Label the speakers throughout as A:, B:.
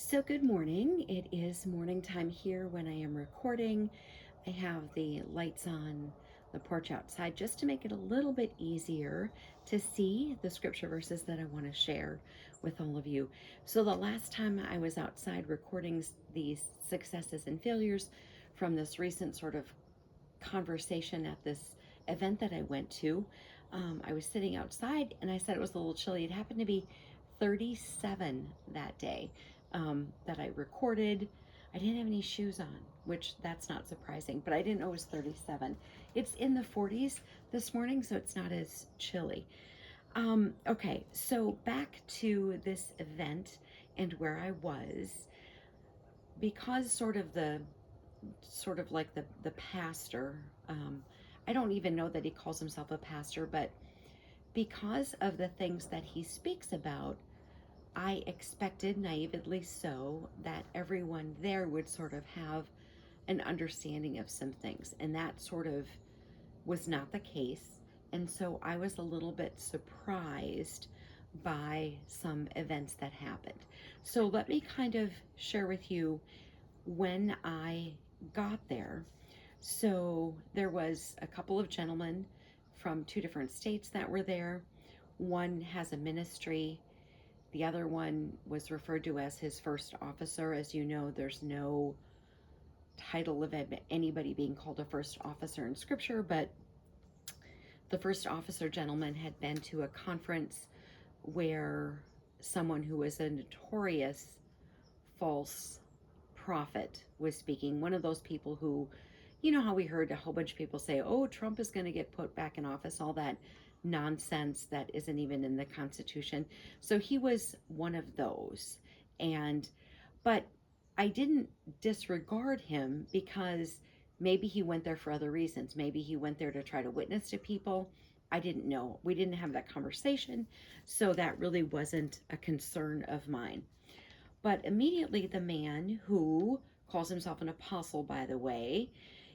A: So good morning. It is morning time here when I am recording. I have the lights on the porch outside just to make it a little bit easier to see the scripture verses that I want to share with all of you. So the last time I was outside recording these successes and failures from this recent sort of conversation at this event that I went to, I was sitting outside and I said it was a little chilly. It happened to be 37 that day that I recorded. I didn't have any shoes on, which that's not surprising, but I didn't know it was 37. It's in the 40s this morning, so it's not as chilly. Okay, so back to this event and where I was, because sort of like the pastor, I don't even know that he calls himself a pastor, but because of the things that he speaks about, I expected, naively so, that everyone there would sort of have an understanding of some things, and that sort of was not the case. And so I was a little bit surprised by some events that happened. So let me kind of share with you when I got there. So there was a couple of gentlemen from two different states that were there. One has a ministry. The other one was referred to as his first officer. As you know, there's no title of anybody being called a first officer in scripture, but the first officer gentleman had been to a conference where someone who was a notorious false prophet was speaking. One of those people who, you know how we heard a whole bunch of people say, oh, Trump is going to get put back in office, all that nonsense that isn't even in the Constitution. So he was one of those. But I didn't disregard him because maybe he went there for other reasons. Maybe he went there to try to witness to people. I didn't know. We didn't have that conversation. So that really wasn't a concern of mine. But immediately, the man who calls himself an apostle, by the way,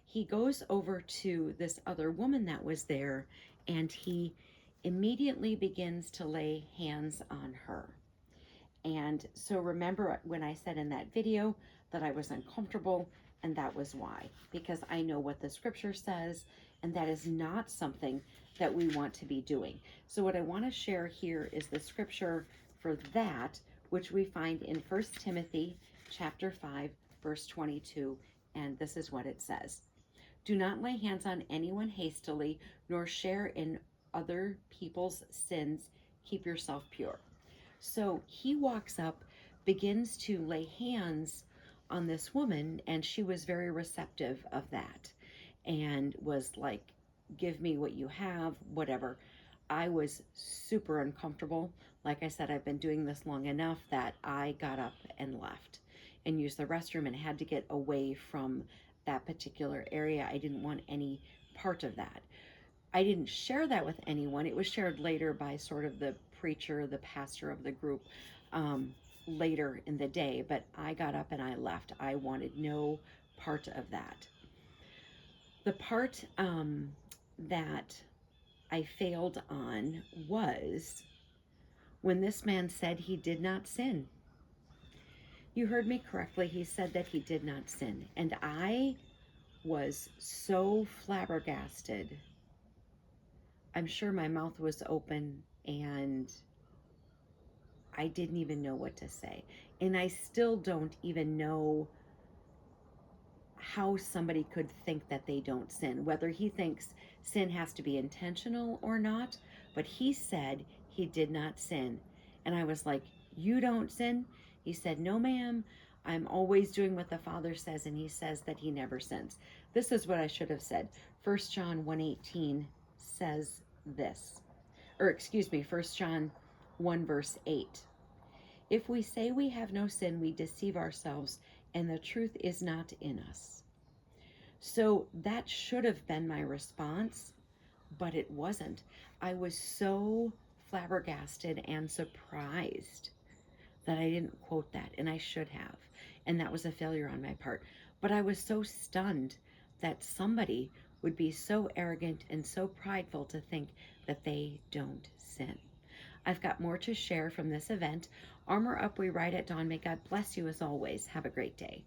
A: he goes over to this other woman that was there and he immediately begins to lay hands on her. And so remember when I said in that video that I was uncomfortable, and that was why, because I know what the scripture says, and that is not something that we want to be doing. So what I want to share here is the scripture for that, which we find in 1 Timothy chapter 5, verse 22, and this is what it says. Do not lay hands on anyone hastily, nor share in other people's sins. Keep yourself pure. So he walks up, begins to lay hands on this woman, and she was very receptive of that and was like, give me what you have, whatever. I was super uncomfortable. Like I said, I've been doing this long enough that I got up and left and used the restroom and had to get away from that particular area. I didn't want any part of that. I didn't share that with anyone. It was shared later by sort of the preacher, the pastor of the group, later in the day, but I got up and I left. I wanted no part of that. The part that I failed on was when this man said he did not sin. You heard me correctly. He said that he did not sin. And I was so flabbergasted. I'm sure my mouth was open and I didn't even know what to say. And I still don't even know how somebody could think that they don't sin, whether he thinks sin has to be intentional or not. But he said he did not sin. And I was like, you don't sin? He said, no, ma'am. I'm always doing what the Father says, and he says that he never sins. This is what I should have said. 1 John 1:18 says this. Or excuse me, 1 John 1 verse 8. If we say we have no sin, we deceive ourselves, and the truth is not in us. So that should have been my response, but it wasn't. I was so flabbergasted and surprised that I didn't quote that, and I should have. And that was a failure on my part. But I was so stunned that somebody would be so arrogant and so prideful to think that they don't sin. I've got more to share from this event. Armor Up, we ride at dawn. May God bless you as always. Have a great day.